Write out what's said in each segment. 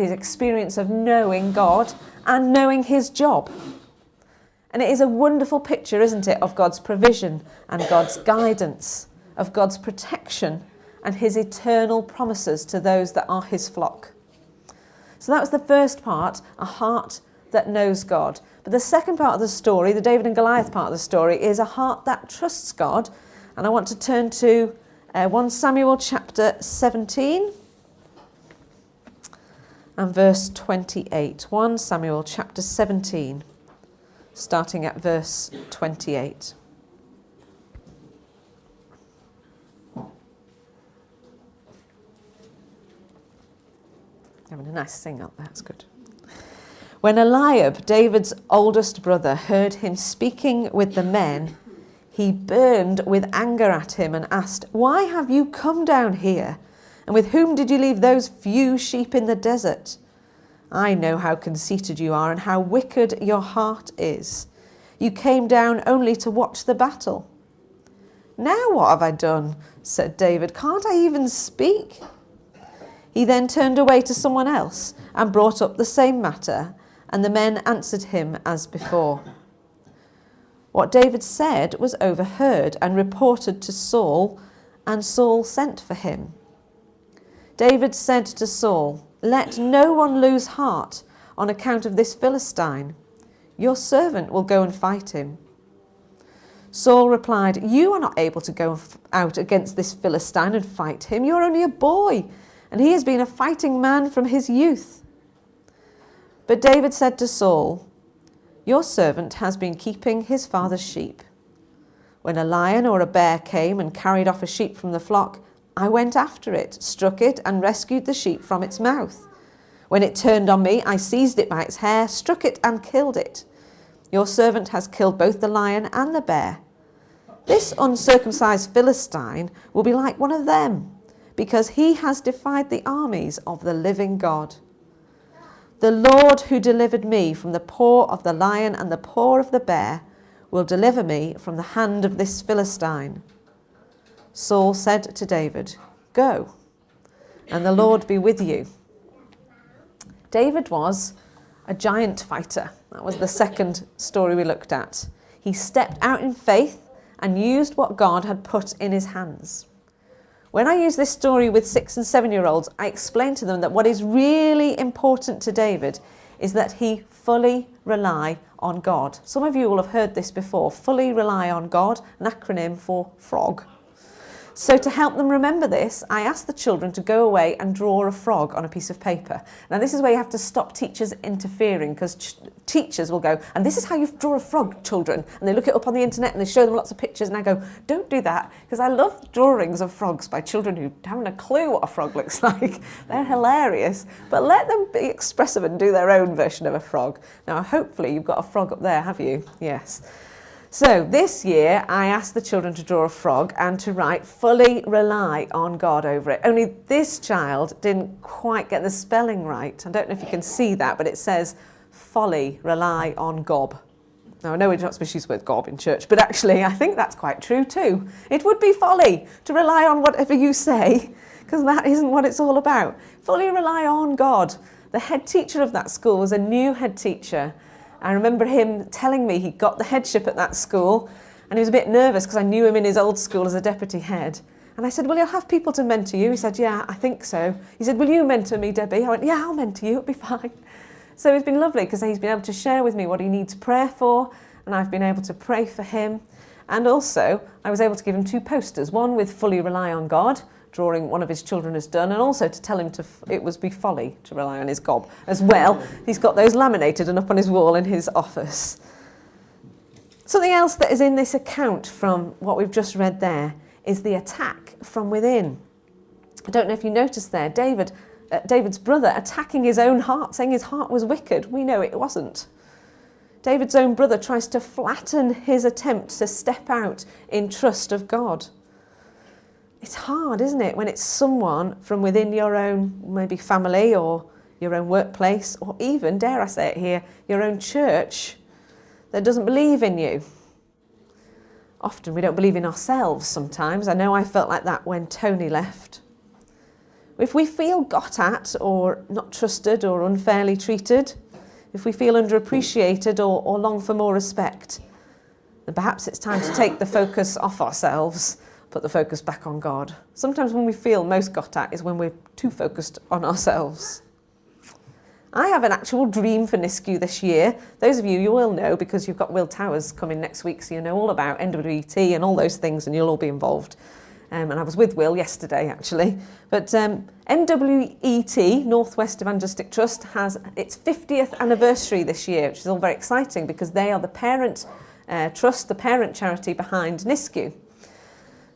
his experience of knowing God and knowing his job. And it is a wonderful picture, isn't it, of God's provision and God's guidance, of God's protection and his eternal promises to those that are his flock. So that was the first part, a heart that knows God. But the second part of the story, the David and Goliath part of the story, is a heart that trusts God. And I want to turn to 1 Samuel chapter 17 and verse 28. 1 Samuel chapter 17, starting at verse 28. Having a nice sing up there, that's good. When Eliab, David's oldest brother, heard him speaking with the men, he burned with anger at him and asked, "Why have you come down here? And with whom did you leave those few sheep in the desert? I know how conceited you are and how wicked your heart is. You came down only to watch the battle." "Now what have I done?" said David. "Can't I even speak?" He then turned away to someone else and brought up the same matter, and the men answered him as before. What David said was overheard and reported to Saul, and Saul sent for him. David said to Saul, "Let no one lose heart on account of this Philistine. Your servant will go and fight him." Saul replied, "You are not able to go out against this Philistine and fight him. You are only a boy, and he has been a fighting man from his youth." But David said to Saul, "Your servant has been keeping his father's sheep. When a lion or a bear came and carried off a sheep from the flock, I went after it, struck it, and rescued the sheep from its mouth. When it turned on me, I seized it by its hair, struck it, and killed it. Your servant has killed both the lion and the bear. This uncircumcised Philistine will be like one of them, because he has defied the armies of the living God. The Lord who delivered me from the paw of the lion and the paw of the bear will deliver me from the hand of this Philistine." Saul said to David, "Go, and the Lord be with you." David was a giant fighter. That was the second story we looked at. He stepped out in faith and used what God had put in his hands. When I use this story with 6 and 7-year-olds, I explain to them that what is really important to David is that he fully rely on God. Some of you will have heard this before, fully rely on God, an acronym for FROG. So to help them remember this, I asked the children to go away and draw a frog on a piece of paper. Now this is where you have to stop teachers interfering, because teachers will go, "And this is how you draw a frog, children." And they look it up on the internet and they show them lots of pictures, and I go, "Don't do that," because I love drawings of frogs by children who haven't a clue what a frog looks like. They're hilarious. But let them be expressive and do their own version of a frog. Now hopefully you've got a frog up there, have you? Yes. So this year I asked the children to draw a frog and to write "fully rely on God" over it. Only this child didn't quite get the spelling right. I don't know if you can see that, but it says "folly rely on gob." Now I know we're not supposed to use the word gob in church, but actually I think that's quite true too. It would be folly to rely on whatever you say, because that isn't what it's all about. Fully rely on God. The head teacher of that school was a new head teacher. I remember him telling me he got the headship at that school, and he was a bit nervous because I knew him in his old school as a deputy head. And I said, "Well, you'll have people to mentor you." He said, "Yeah, I think so." He said, "Will you mentor me, Debbie?" I went, "Yeah, I'll mentor you, it'll be fine." So it's been lovely because he's been able to share with me what he needs prayer for, and I've been able to pray for him. And also, I was able to give him 2 posters, one with "Fully Rely on God," drawing one of his children has done, and also to tell him it was be folly to rely on his gob as well. He's got those laminated and up on his wall in his office. Something else that is in this account from what we've just read there is the attack from within. I don't know if you noticed there, David's brother attacking his own heart, saying his heart was wicked. We know it wasn't. David's own brother tries to flatten his attempt to step out in trust of God. It's hard, isn't it, when it's someone from within your own, maybe family or your own workplace, or even, dare I say it here, your own church that doesn't believe in you. Often we don't believe in ourselves sometimes. I know I felt like that when Tony left. If we feel got at or not trusted or unfairly treated, if we feel underappreciated or long for more respect, then perhaps it's time to take the focus off ourselves, put the focus back on God. Sometimes when we feel most got at is when we're too focused on ourselves. I have an actual dream for Nisku this year. Those of you will know because you've got Will Towers coming next week, so you know all about NWET and all those things, and you'll all be involved. And I was with Will yesterday, actually. But NWET, Northwest Evangelistic Trust, has its 50th anniversary this year, which is all very exciting because they are the parent trust, the parent charity behind Nisku.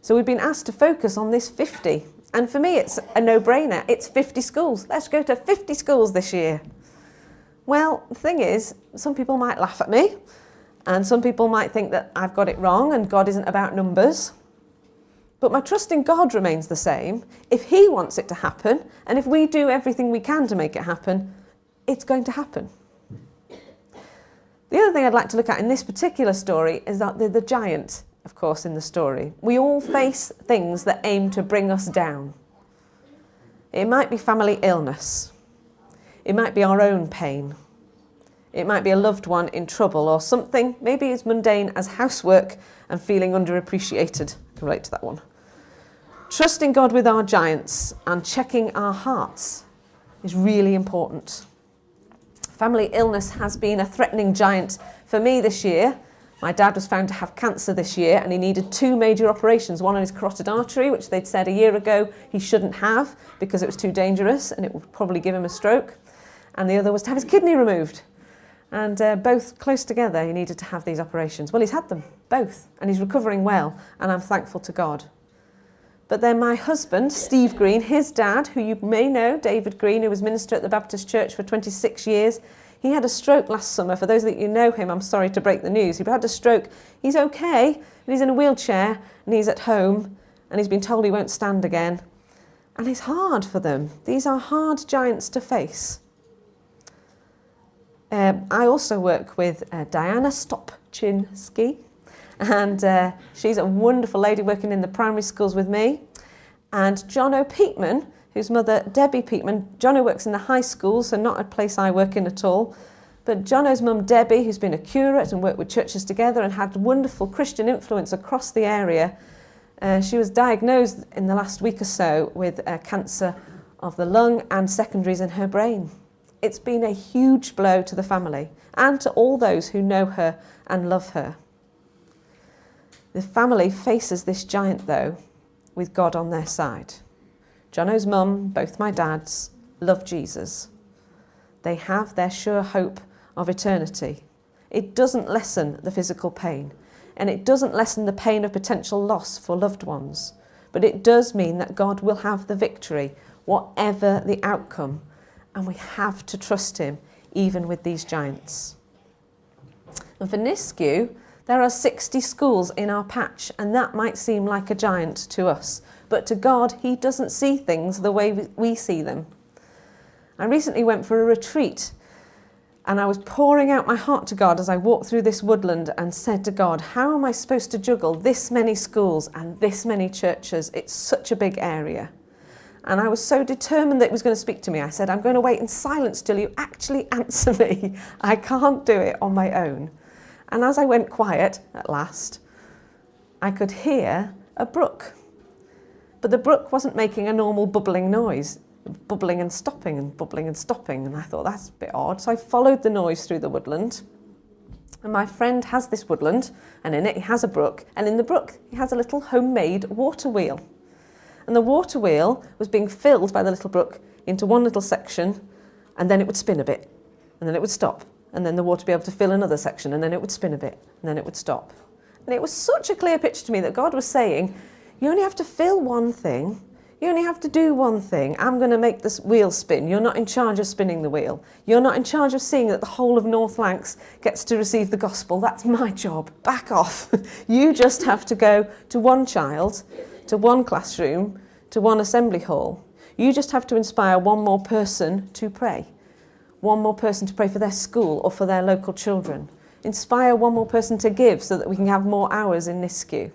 So we've been asked to focus on this 50. And for me, it's a no-brainer. It's 50 schools. Let's go to 50 schools this year. Well, the thing is, some people might laugh at me, and some people might think that I've got it wrong and God isn't about numbers. But my trust in God remains the same. If He wants it to happen, and if we do everything we can to make it happen, it's going to happen. The other thing I'd like to look at in this particular story is that the giant, of course, in the story. We all face things that aim to bring us down. It might be family illness. It might be our own pain. It might be a loved one in trouble or something maybe as mundane as housework and feeling underappreciated. I can relate to that one. Trusting God with our giants and checking our hearts is really important. Family illness has been a threatening giant for me this year. My dad was found to have cancer this year and he needed 2 major operations, one on his carotid artery, which they'd said a year ago he shouldn't have because it was too dangerous and it would probably give him a stroke. And the other was to have his kidney removed. And both close together, he needed to have these operations. Well, he's had them, both, and he's recovering well, and I'm thankful to God. But then my husband, Steve Green, his dad, who you may know, David Green, who was minister at the Baptist Church for 26 years, he had a stroke last summer. For those that you know him, I'm sorry to break the news. He had a stroke. He's okay, but he's in a wheelchair, and he's at home, and he's been told he won't stand again. And it's hard for them. These are hard giants to face. I also work with Diana Stopczynski, and she's a wonderful lady working in the primary schools with me. And Jono Peatman, whose mother, Debbie Peatman, Jono works in the high school, so not a place I work in at all. But Jono's mum, Debbie, who's been a curate and worked with churches together and had wonderful Christian influence across the area, she was diagnosed in the last week or so with cancer of the lung and secondaries in her brain. It's been a huge blow to the family and to all those who know her and love her. The family faces this giant, though, with God on their side. Jono's mum, both my dads, love Jesus. They have their sure hope of eternity. It doesn't lessen the physical pain, and it doesn't lessen the pain of potential loss for loved ones, but it does mean that God will have the victory, whatever the outcome. And we have to trust him, even with these giants. And for Nisku, there are 60 schools in our patch, and that might seem like a giant to us. But to God, he doesn't see things the way we see them. I recently went for a retreat, and I was pouring out my heart to God as I walked through this woodland and said to God, how am I supposed to juggle this many schools and this many churches? It's such a big area. And I was so determined that it was going to speak to me. I said, I'm going to wait in silence till you actually answer me. I can't do it on my own. And as I went quiet, at last, I could hear a brook. But the brook wasn't making a normal bubbling noise, bubbling and stopping and bubbling and stopping. And I thought, that's a bit odd. So I followed the noise through the woodland. And my friend has this woodland, and in it he has a brook. And in the brook, he has a little homemade water wheel. And the water wheel was being filled by the little brook into one little section, and then it would spin a bit, and then it would stop, and then the water would be able to fill another section, and then it would spin a bit, and then it would stop. And it was such a clear picture to me that God was saying, you only have to fill one thing, you only have to do one thing. I'm going to make this wheel spin. You're not in charge of spinning the wheel. You're not in charge of seeing that the whole of North Lancs gets to receive the gospel. That's my job. Back off. You just have to go to one child, to one classroom, to one assembly hall. You just have to inspire one more person to pray. One more person to pray for their school or for their local children. Inspire one more person to give so that we can have more hours in Nisku.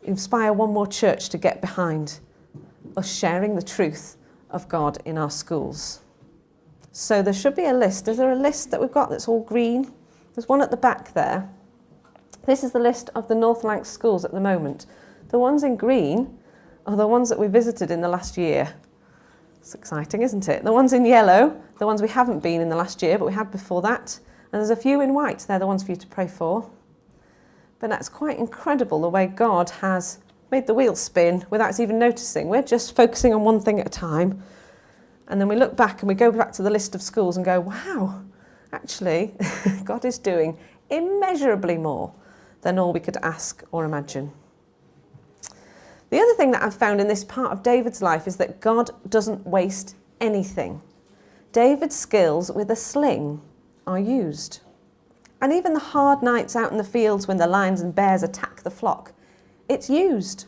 Inspire one more church to get behind us sharing the truth of God in our schools. So there should be a list. Is there a list that we've got that's all green? There's one at the back there. This is the list of the North Lancs schools at the moment. The ones in green are the ones that we visited in the last year. It's exciting, isn't it? The ones in yellow, the ones we haven't been in the last year, but we had before that. And there's a few in white. They're the ones for you to pray for. But that's quite incredible, the way God has made the wheel spin without us even noticing. We're just focusing on one thing at a time. And then we look back and we go back to the list of schools and go, wow, actually, God is doing immeasurably more than all we could ask or imagine. The other thing that I've found in this part of David's life is that God doesn't waste anything. David's skills with a sling are used. And even the hard nights out in the fields when the lions and bears attack the flock, it's used.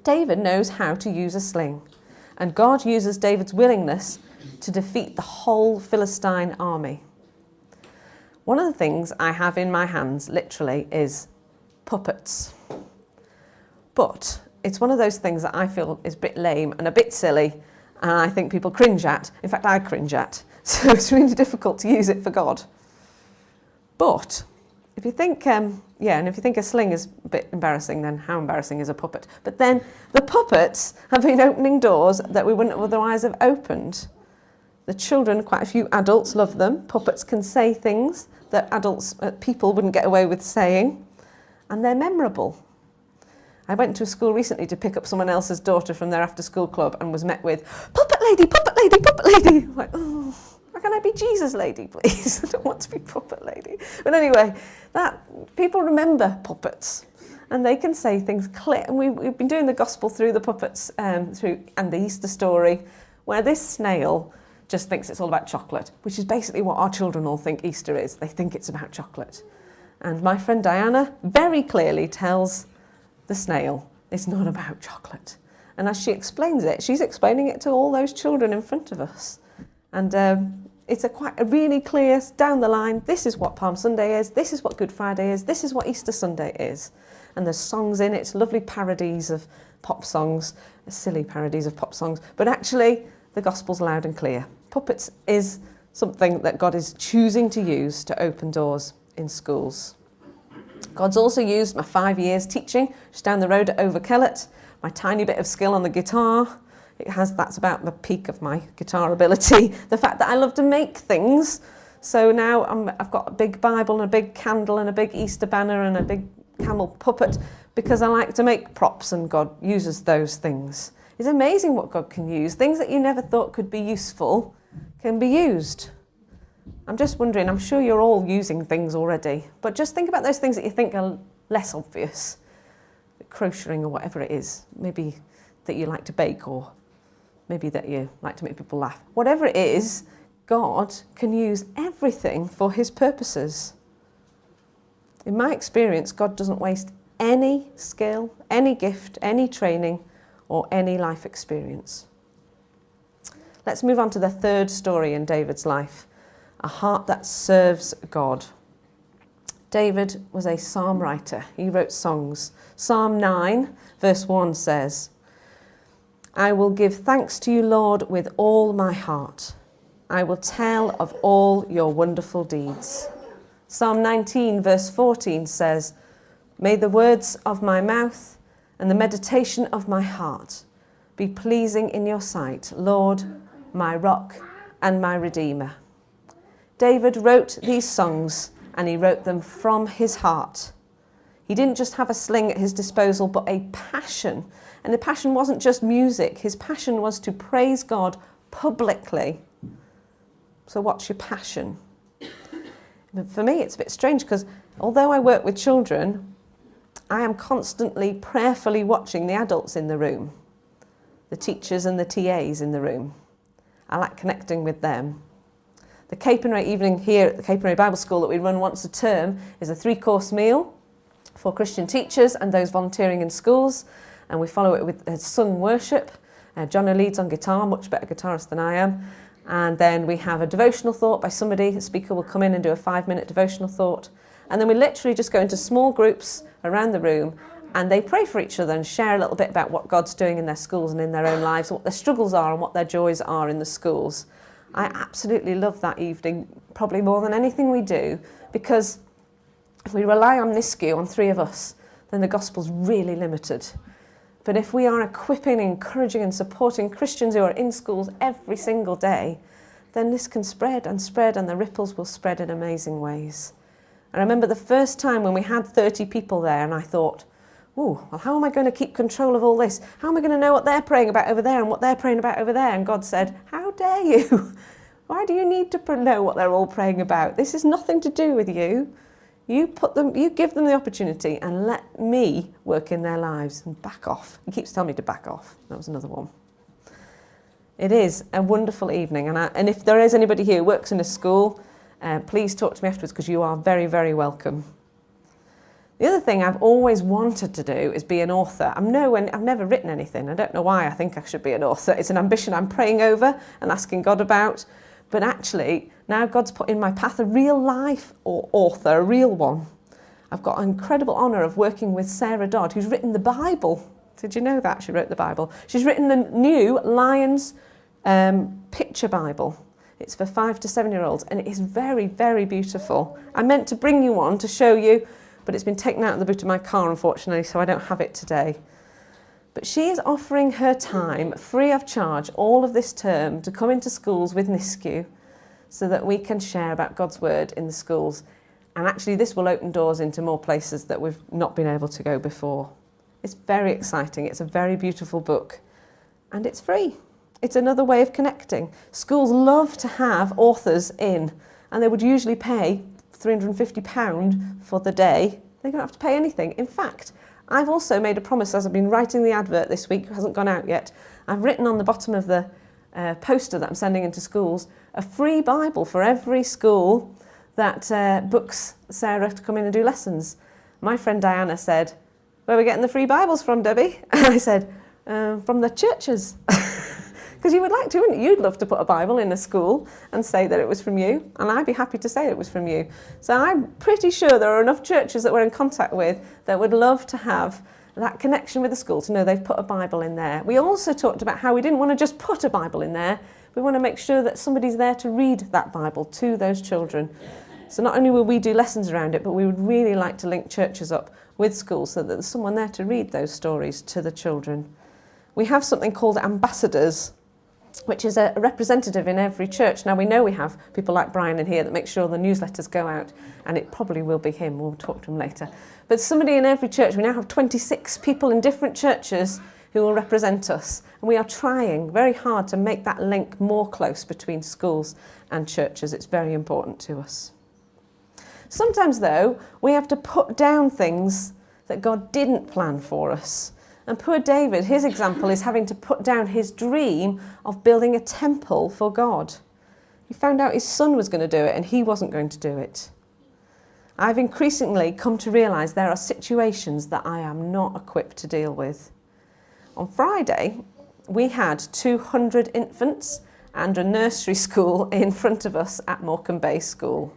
David knows how to use a sling, and God uses David's willingness to defeat the whole Philistine army. One of the things I have in my hands, literally, is puppets. But it's one of those things that I feel is a bit lame and a bit silly, and I think people cringe at. In fact, I cringe at. So it's really difficult to use it for God. But if you think, and if you think a sling is a bit embarrassing, then how embarrassing is a puppet? But then the puppets have been opening doors that we wouldn't otherwise have opened. The children, quite a few adults love them. Puppets can say things that people wouldn't get away with saying, and they're memorable. I went to a school recently to pick up someone else's daughter from their after-school club and was met with, puppet lady, puppet lady, puppet lady. I'm like, oh, why can't I be Jesus lady, please? I don't want to be puppet lady. But anyway, people remember puppets and they can say things clear. And we've been doing the gospel through the puppets and the Easter story, where this snail just thinks it's all about chocolate, which is basically what our children all think Easter is. They think it's about chocolate. And my friend Diana very clearly tells the snail it's not about chocolate. And as she explains it, she's explaining it to all those children in front of us. And it's quite a really clear, down the line, this is what Palm Sunday is, this is what Good Friday is, this is what Easter Sunday is. And there's songs in it, lovely parodies of pop songs, silly parodies of pop songs. But actually, the gospel's loud and clear. Puppets is something that God is choosing to use to open doors in schools. God's also used my 5 years teaching just down the road at Overkellet, my tiny bit of skill on the guitar. That's about the peak of my guitar ability. The fact that I love to make things. So now I've got a big Bible and a big candle and a big Easter banner and a big camel puppet because I like to make props, and God uses those things. It's amazing what God can use. Things that you never thought could be useful can be used. I'm just wondering, I'm sure you're all using things already, but just think about those things that you think are less obvious. Crocheting or whatever it is. Maybe that you like to bake, or maybe that you like to make people laugh. Whatever it is, God can use everything for his purposes. In my experience, God doesn't waste any skill, any gift, any training, or any life experience. Let's move on to the third story in David's life, a heart that serves God. David was a psalm writer. He wrote songs. Psalm 9, verse 1 says, I will give thanks to you, Lord, with all my heart. I will tell of all your wonderful deeds. Psalm 19, verse 14 says, may the words of my mouth and the meditation of my heart be pleasing in your sight, Lord, my rock and my redeemer. David wrote these songs, and he wrote them from his heart. He didn't just have a sling at his disposal, but a passion. And the passion wasn't just music. His passion was to praise God publicly. So what's your passion? For me, it's a bit strange because although I work with children, I am constantly prayerfully watching the adults in the room, the teachers and the TAs in the room. I like connecting with them. The Capernwray evening here at the Capernwray Bible School that we run once a term is a 3-course meal for Christian teachers and those volunteering in schools, and we follow it with sung worship. Jono leads on guitar, much better guitarist than I am, and then we have a devotional thought by somebody. A speaker will come in and do a 5-minute devotional thought, and then we literally just go into small groups around the room And they pray for each other and share a little bit about what God's doing in their schools and in their own lives, what their struggles are and what their joys are in the schools. I absolutely love that evening, probably more than anything we do, because if we rely on Nisku, on 3 of us, then the gospel's really limited. But if we are equipping, encouraging and supporting Christians who are in schools every single day, then this can spread, and the ripples will spread in amazing ways. I remember the first time when we had 30 people there, and I thought, oh, well, how am I going to keep control of all this? How am I going to know what they're praying about over there and what they're praying about over there? And God said, how dare you? Why do you need to know what they're all praying about? This is nothing to do with you. You give them the opportunity and let me work in their lives and back off. He keeps telling me to back off. That was another one. It is a wonderful evening. And if there is anybody here who works in a school, please talk to me afterwards, because you are very, very welcome. The other thing I've always wanted to do is be an author. I've never written anything. I don't know why I think I should be an author. It's an ambition I'm praying over and asking God about. But actually, now God's put in my path a real life author, a real one. I've got an incredible honour of working with Sarah Dodd, who's written the Bible. Did you know that? She wrote the Bible. She's written the new Lions picture Bible. It's for 5 to 7-year-olds, and it is very, very beautiful. I meant to bring you one to show you, but it's been taken out of the boot of my car, unfortunately, so I don't have it today. But she is offering her time, free of charge, all of this term, to come into schools with Nisku so that we can share about God's word in the schools. And actually, this will open doors into more places that we've not been able to go before. It's very exciting. It's a very beautiful book. And it's free. It's another way of connecting. Schools love to have authors in, and they would usually pay £350 for the day. They don't have to pay anything. In fact, I've also made a promise, as I've been writing the advert this week, it hasn't gone out yet. I've written on the bottom of the poster that I'm sending into schools a free Bible for every school that books Sarah to come in and do lessons. My friend Diana said, "Where are we getting the free Bibles from, Debbie?" And I said, "From the churches." Because you would like to, wouldn't you? You'd love to put a Bible in a school and say that it was from you, and I'd be happy to say it was from you. So I'm pretty sure there are enough churches that we're in contact with that would love to have that connection with the school, to know they've put a Bible in there. We also talked about how we didn't want to just put a Bible in there, we want to make sure that somebody's there to read that Bible to those children. So not only will we do lessons around it, but we would really like to link churches up with schools so that there's someone there to read those stories to the children. We have something called ambassadors, which is a representative in every church. Now, we know we have people like Brian in here that make sure the newsletters go out, and it probably will be him. We'll talk to him later. But somebody in every church. We now have 26 people in different churches who will represent us. And we are trying very hard to make that link more close between schools and churches. It's very important to us. Sometimes, though, we have to put down things that God didn't plan for us. And poor David, his example is having to put down his dream of building a temple for God. He found out his son was going to do it and he wasn't going to do it. I've increasingly come to realise there are situations that I am not equipped to deal with. On Friday, we had 200 infants and a nursery school in front of us at Morecambe Bay School.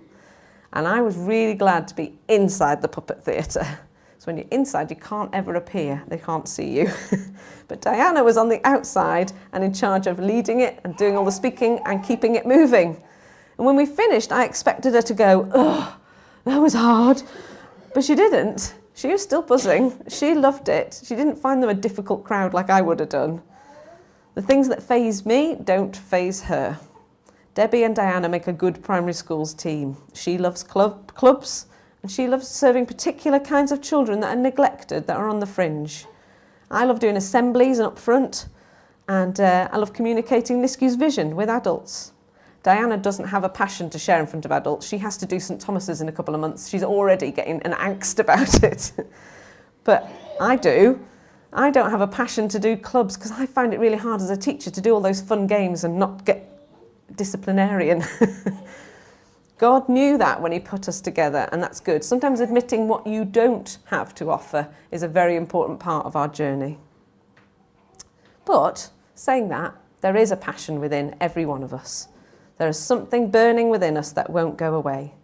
And I was really glad to be inside the puppet theatre. So when you're inside, you can't ever appear. They can't see you. But Diana was on the outside and in charge of leading it and doing all the speaking and keeping it moving. And when we finished, I expected her to go, "Oh, that was hard." But she didn't. She was still buzzing. She loved it. She didn't find them a difficult crowd like I would have done. The things that faze me don't faze her. Debbie and Diana make a good primary schools team. She loves clubs. And she loves serving particular kinds of children that are neglected, that are on the fringe. I love doing assemblies and up front, and I love communicating Nisku's vision with adults. Diana doesn't have a passion to share in front of adults. She has to do St Thomas's in a couple of months. She's already getting an angst about it. But I do. I don't have a passion to do clubs because I find it really hard as a teacher to do all those fun games and not get disciplinarian. God knew that when he put us together, and that's good. Sometimes admitting what you don't have to offer is a very important part of our journey. But, saying that, there is a passion within every one of us. There is something burning within us that won't go away.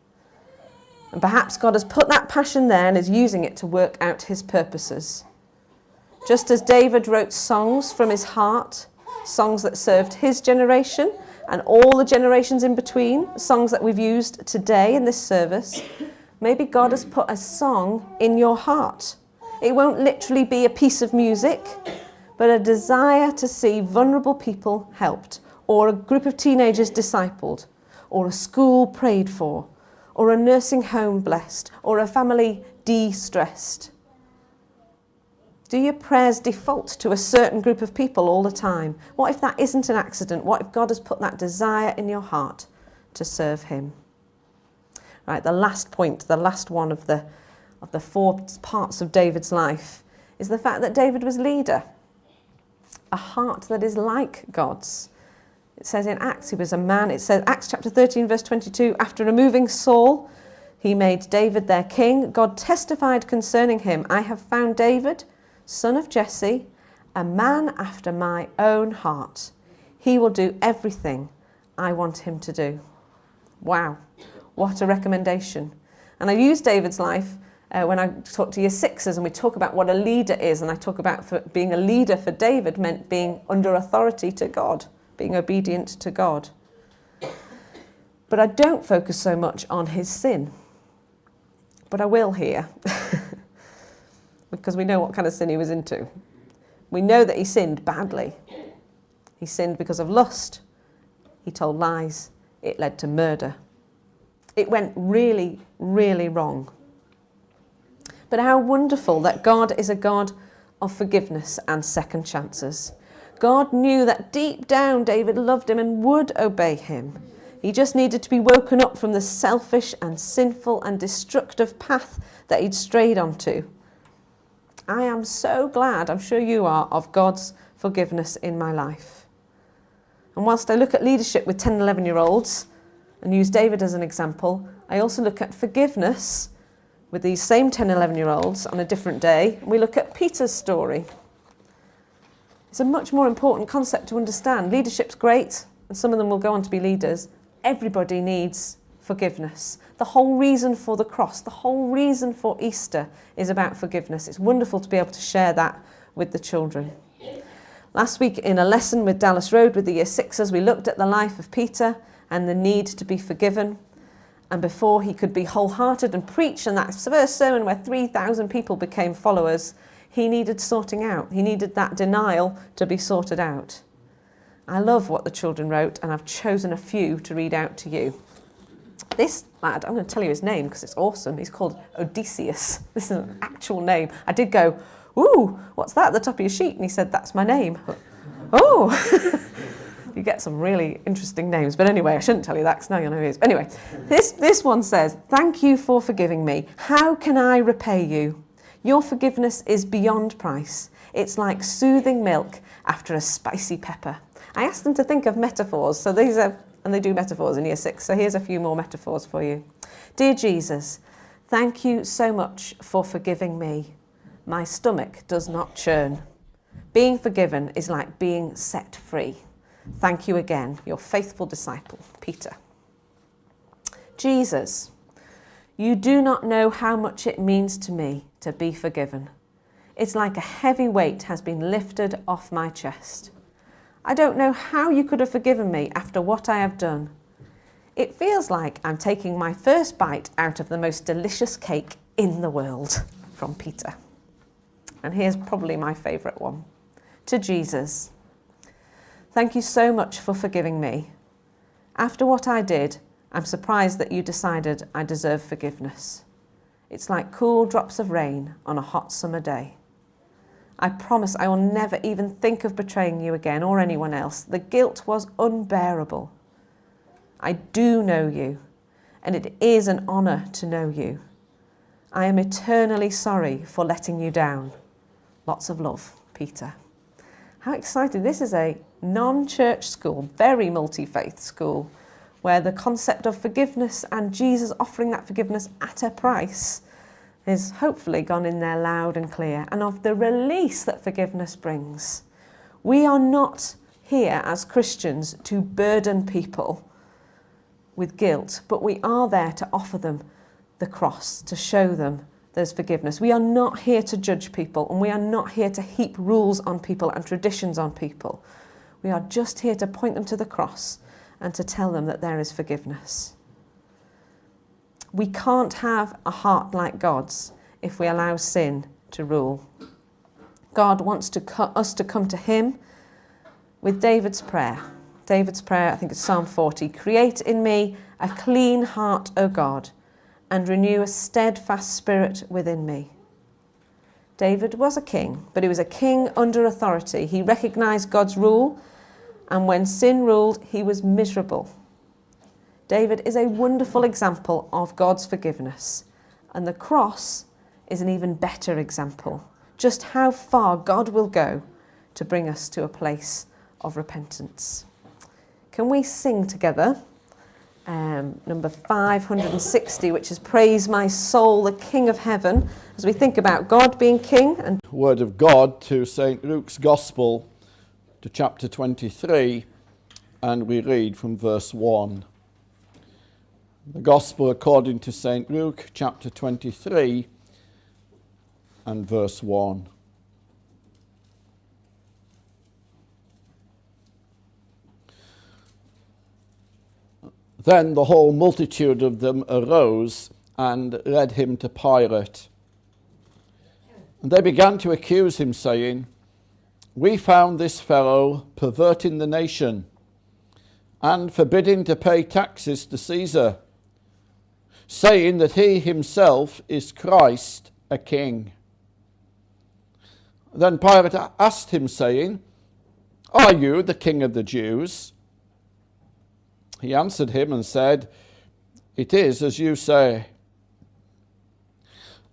And perhaps God has put that passion there and is using it to work out his purposes. Just as David wrote songs from his heart, songs that served his generation and all the generations in between, songs that we've used today in this service, maybe God has put a song in your heart. It won't literally be a piece of music, but a desire to see vulnerable people helped, or a group of teenagers discipled, or a school prayed for, or a nursing home blessed, or a family de-stressed. Do your prayers default to a certain group of people all the time? What if that isn't an accident? What if God has put that desire in your heart to serve him? Right, the last point, the last one of the 4 parts of David's life is the fact that David was leader. A heart that is like God's. It says in Acts, he was a man. It says, Acts chapter 13, verse 22, after removing Saul, he made David their king. God testified concerning him, I have found David, son of Jesse, a man after my own heart. He will do everything I want him to do. Wow, what a recommendation. And I use David's life when I talk to year sixers and we talk about what a leader is, and I talk about being a leader for David meant being under authority to God, being obedient to God. But I don't focus so much on his sin. But I will here, because we know what kind of sin he was into. We know that he sinned badly. He sinned because of lust. He told lies. It led to murder. It went really, really wrong. But how wonderful that God is a God of forgiveness and second chances. God knew that deep down David loved him and would obey him. He just needed to be woken up from the selfish and sinful and destructive path that he'd strayed onto. I am so glad, I'm sure you are, of God's forgiveness in my life. And whilst I look at leadership with 10 and 11-year-olds and use David as an example, I also look at forgiveness with these same 10 and 11-year-olds on a different day. We look at Peter's story. It's a much more important concept to understand. Leadership's great, and some of them will go on to be leaders. Everybody needs forgiveness. The whole reason for the cross, the whole reason for Easter is about forgiveness. It's wonderful to be able to share that with the children. Last week in a lesson with Dallas Road with the year sixers, we looked at the life of Peter and the need to be forgiven. And before he could be wholehearted and preach, and that first sermon where 3,000 people became followers, he needed sorting out. He needed that denial to be sorted out. I love what the children wrote, and I've chosen a few to read out to you. This lad, I'm going to tell you his name because it's awesome. He's called Odysseus. This is an actual name. I did go, ooh, what's that at the top of your sheet? And he said, that's my name. Oh, you get some really interesting names. But anyway, I shouldn't tell you that because now you know who he is. Anyway, this one says, thank you for forgiving me. How can I repay you? Your forgiveness is beyond price. It's like soothing milk after a spicy pepper. I asked them to think of metaphors. So these are, and they do metaphors in year 6. So here's a few more metaphors for you. Dear Jesus, thank you so much for forgiving me. My stomach does not churn. Being forgiven is like being set free. Thank you again, your faithful disciple, Peter. Jesus, you do not know how much it means to me to be forgiven. It's like a heavy weight has been lifted off my chest. I don't know how you could have forgiven me after what I have done. It feels like I'm taking my first bite out of the most delicious cake in the world. From Peter. And here's probably my favourite one. To Jesus, thank you so much for forgiving me. After what I did, I'm surprised that you decided I deserve forgiveness. It's like cool drops of rain on a hot summer day. I promise I will never even think of betraying you again or anyone else. The guilt was unbearable. I do know you, and it is an honour to know you. I am eternally sorry for letting you down. Lots of love, Peter. How exciting. This is a non-church school, very multi-faith school, where the concept of forgiveness and Jesus offering that forgiveness at a price is hopefully gone in there loud and clear, and of the release that forgiveness brings. We are not here as Christians to burden people with guilt, but we are there to offer them the cross to show them there's forgiveness. We are not here to judge people, and we are not here to heap rules on people and traditions on people. We are just here to point them to the cross and to tell them that there is forgiveness. We can't have a heart like God's if we allow sin to rule. God wants us to come to him with David's prayer. David's prayer, I think it's Psalm 40. Create in me a clean heart, O God, and renew a steadfast spirit within me. David was a king, but he was a king under authority. He recognised God's rule, and when sin ruled, he was miserable. David is a wonderful example of God's forgiveness, and the cross is an even better example, just how far God will go to bring us to a place of repentance. Can we sing together number 560, which is Praise My Soul, the King of Heaven, as we think about God being King. And Word of God to St. Luke's Gospel, to chapter 23, and we read from verse 1. The Gospel according to St. Luke, chapter 23, and verse 1. Then the whole multitude of them arose and led him to Pilate. And they began to accuse him, saying, We found this fellow perverting the nation and forbidding to pay taxes to Caesar, saying that he himself is Christ, a king. Then Pilate asked him, saying, Are you the king of the Jews? He answered him and said, It is as you say.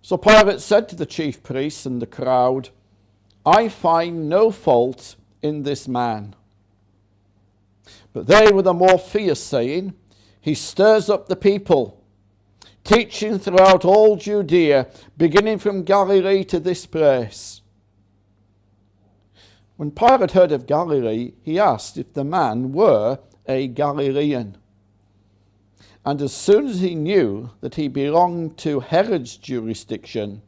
So Pilate said to the chief priests and the crowd, I find no fault in this man. But they were the more fierce, saying, He stirs up the people, teaching throughout all Judea, beginning from Galilee to this place. When Pilate heard of Galilee, he asked if the man were a Galilean. And as soon as he knew that he belonged to Herod's jurisdiction,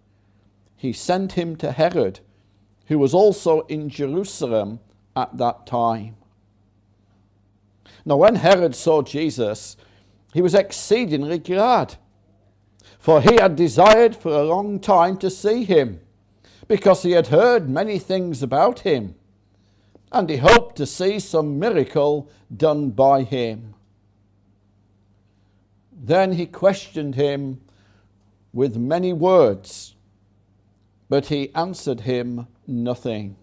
he sent him to Herod, who was also in Jerusalem at that time. Now when Herod saw Jesus, he was exceedingly glad, for he had desired for a long time to see him, because he had heard many things about him, and he hoped to see some miracle done by him. Then he questioned him with many words, but he answered him nothing.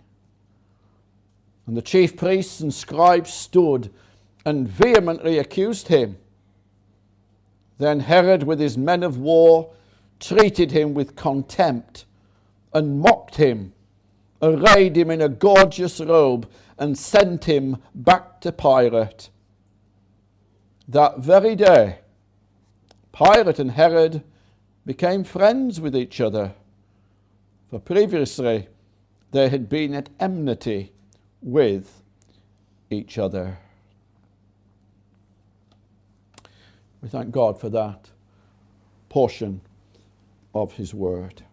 And the chief priests and scribes stood and vehemently accused him. Then Herod, with his men of war, treated him with contempt and mocked him, arrayed him in a gorgeous robe, and sent him back to Pilate. That very day, Pilate and Herod became friends with each other, for previously they had been at enmity with each other. We thank God for that portion of his word.